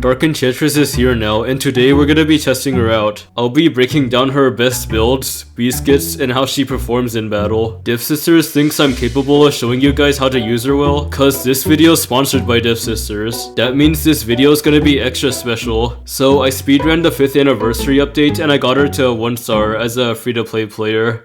Dark Enchantress is here now, and today we're gonna be testing her out. I'll be breaking down her best builds, biscuits, and how she performs in battle. Diff Sisters thinks I'm capable of showing you guys how to use her well, cause this video is sponsored by Diff Sisters. That means this video is gonna be extra special. So I speedran the 5th anniversary update and I got her to 1 star as a free-to-play player.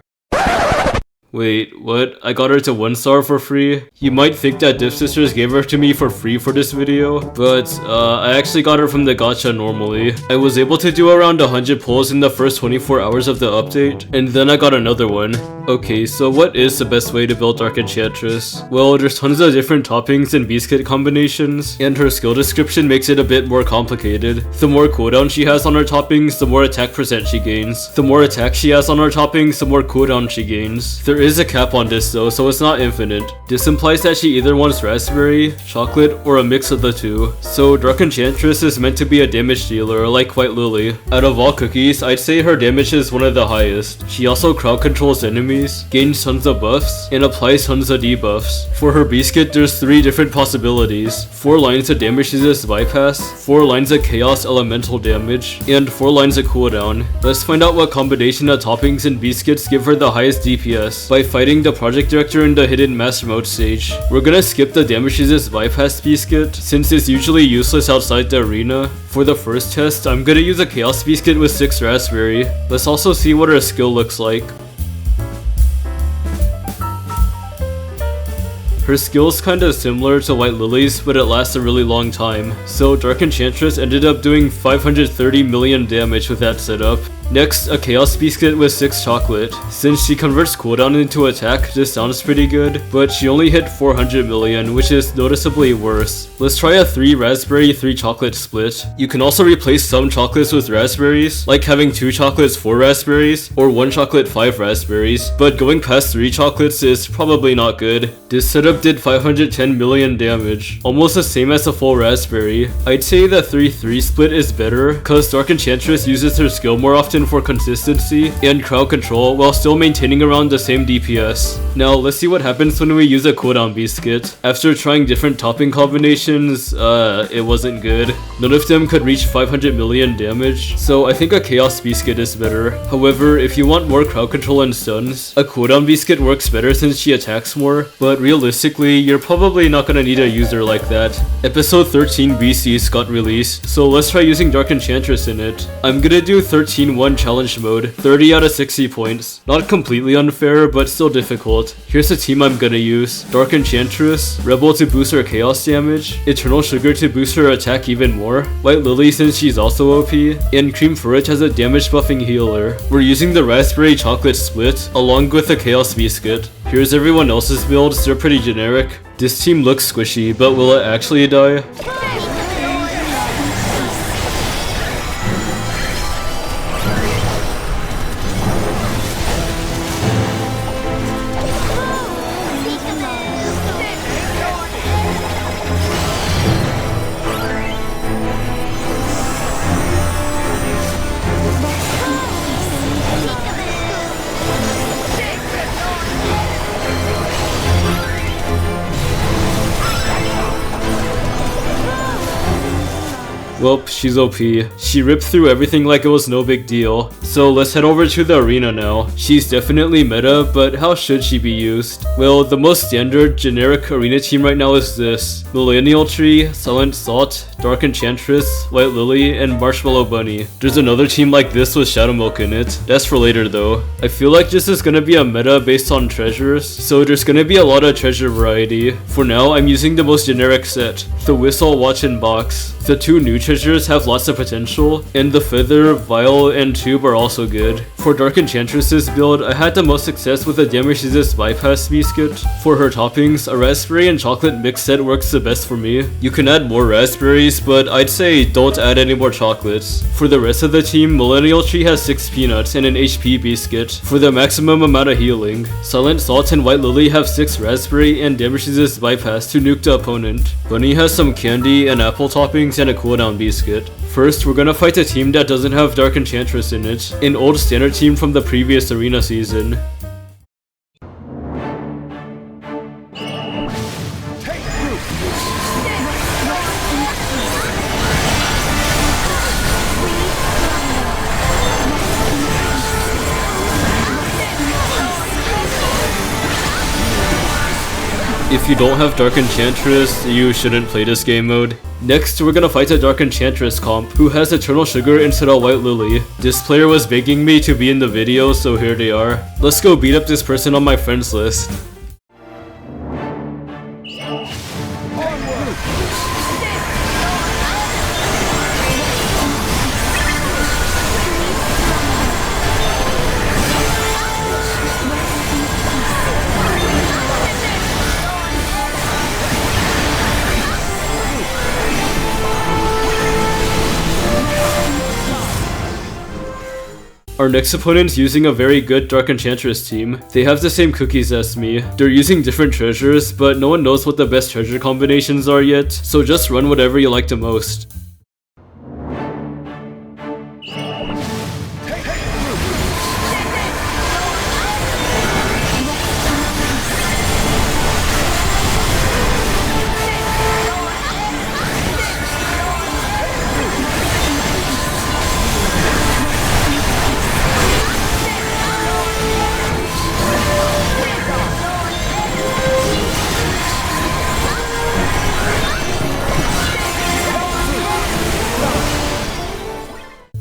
Wait, what? I got her to 1 star for free? You might think that Diff Sisters gave her to me for free for this video, but I actually got her from the gacha normally. I was able to do around 100 pulls in the first 24 hours of the update, and then I got another one. Okay, so what is the best way to build Dark Enchantress? Well, there's tons of different toppings and biscuit combinations, and her skill description makes it a bit more complicated. The more cooldown she has on her toppings, the more attack percent she gains. The more attack she has on her toppings, the more cooldown she gains. There is a cap on this though, so it's not infinite. This implies that she either wants raspberry, chocolate, or a mix of the two. So Dark Enchantress is meant to be a damage dealer like White Lily. Out of all cookies, I'd say her damage is one of the highest. She also crowd controls enemies, gains tons of buffs, and applies tons of debuffs. For her biscuit, there's 3 different possibilities: 4 lines of damage resist bypass, 4 lines of chaos elemental damage, and 4 lines of cooldown. Let's find out what combination of toppings and biscuits give her the highest DPS by fighting the project director in the hidden master mode stage. We're gonna skip the damage resist bypass biscuit since it's usually useless outside the arena. For the first test, I'm gonna use a chaos biscuit with 6 raspberry. Let's also see what her skill looks like. Her skill's kinda similar to White Lily's, but it lasts a really long time. So Dark Enchantress ended up doing 530 million damage with that setup. Next, a Chaos Biscuit with 6 chocolate. Since she converts cooldown into attack, this sounds pretty good, but she only hit 400 million, which is noticeably worse. Let's try a 3 raspberry, 3 chocolate split. You can also replace some chocolates with raspberries, like having 2 chocolates, 4 raspberries, or 1 chocolate, 5 raspberries, but going past 3 chocolates is probably not good. This setup did 510 million damage, almost the same as a full raspberry. I'd say the 3-3 split is better, cause Dark Enchantress uses her skill more often for consistency and crowd control while still maintaining around the same DPS. Now let's see what happens when we use a cooldown biscuit. After trying different topping combinations, it wasn't good. None of them could reach 500 million damage, so I think a chaos biscuit is better. However, if you want more crowd control and stuns, a cooldown biscuit works better since she attacks more, but realistically, you're probably not gonna need a user like that. Episode 13 BCs got released, so let's try using Dark Enchantress in it. I'm gonna do 13-1 challenge mode, 30 out of 60 points. Not completely unfair, but still difficult. Here's the team I'm gonna use: Dark Enchantress, Rebel to boost her chaos damage, Eternal Sugar to boost her attack even more, White Lily since she's also OP, and Cream Furret as a damage buffing healer. We're using the raspberry chocolate split, along with the chaos biscuit. Here's everyone else's builds, they're pretty generic. This team looks squishy, but will it actually die? Well, she's OP. She ripped through everything like it was no big deal. So let's head over to the arena now. She's definitely meta, but how should she be used? Well, the most standard, generic arena team right now is this: Millennial Tree, Silent Salt, Dark Enchantress, White Lily, and Marshmallow Bunny. There's another team like this with Shadow Milk in it. That's for later though. I feel like this is gonna be a meta based on treasures, so there's gonna be a lot of treasure variety. For now, I'm using the most generic set, the Whistle, Watch, and Box. The 2 new treasures have lots of potential, and the Feather, Vial, and Tube are also good. For Dark Enchantress's build, I had the most success with the damage resist bypass biscuit. For her toppings, a raspberry and chocolate mix set works the best for me. You can add more raspberries, but I'd say don't add any more chocolates. For the rest of the team, Millennial Tree has 6 peanuts and an HP biscuit for the maximum amount of healing. Silent Salt and White Lily have 6 raspberry and damage resist bypass to nuke the opponent. Bunny has some candy and apple toppings and a cooldown biscuit. First, we're gonna fight a team that doesn't have Dark Enchantress in it, an old standard team from the previous arena season. If you don't have Dark Enchantress, you shouldn't play this game mode. Next, we're gonna fight a Dark Enchantress comp, who has Eternal Sugar instead of White Lily. This player was begging me to be in the video, so here they are. Let's go beat up this person on my friends list. Our next opponent's using a very good Dark Enchantress team. They have the same cookies as me. They're using different treasures, but no one knows what the best treasure combinations are yet, so just run whatever you like the most.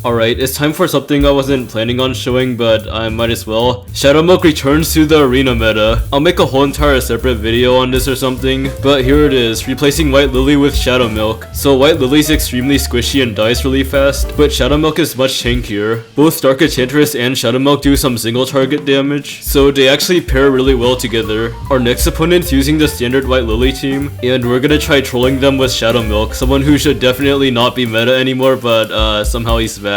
Alright, it's time for something I wasn't planning on showing, but I might as well. Shadow Milk returns to the arena meta. I'll make a whole entire separate video on this or something, but here it is, replacing White Lily with Shadow Milk. So White Lily's extremely squishy and dies really fast, but Shadow Milk is much tankier. Both Dark Enchantress and Shadow Milk do some single target damage, so they actually pair really well together. Our next opponent's using the standard White Lily team, and we're gonna try trolling them with Shadow Milk, someone who should definitely not be meta anymore, but somehow he's back.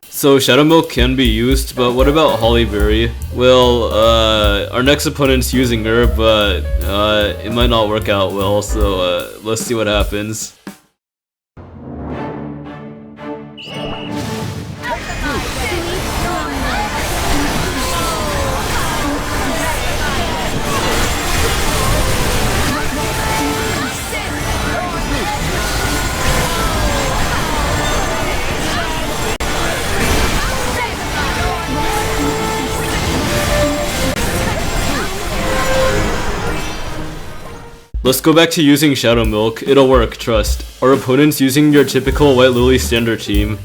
So Shadow Milk can be used, but what about Hollyberry? Well, our next opponent's using her, but it might not work out well, so let's see what happens. Let's go back to using Shadow Milk. It'll work, trust. Our opponent's using your typical White Lily standard team.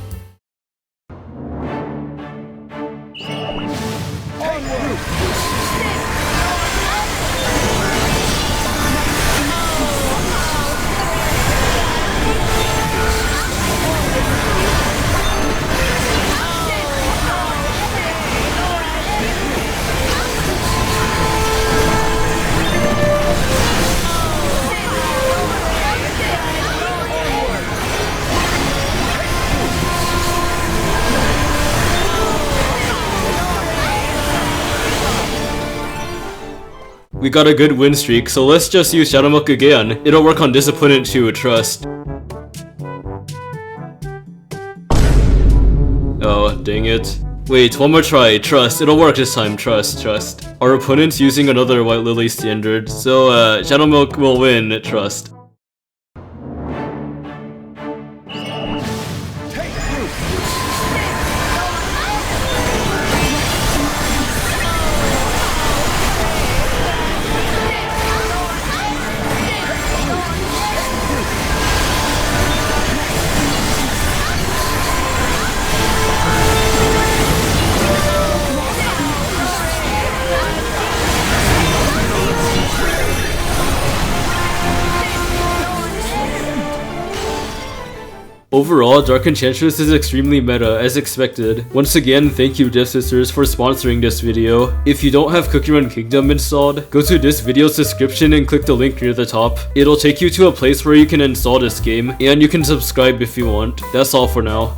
We got a good win streak, so let's just use Shadow Milk again. It'll work on this opponent too, trust. Oh, dang it. Wait, one more try, trust. It'll work this time, trust. Our opponent's using another White Lily standard, so Shadow Milk will win, trust. Overall, Dark Enchantress is extremely meta, as expected. Once again, thank you Div Sisters for sponsoring this video. If you don't have Cookie Run Kingdom installed, go to this video's description and click the link near the top. It'll take you to a place where you can install this game, and you can subscribe if you want. That's all for now.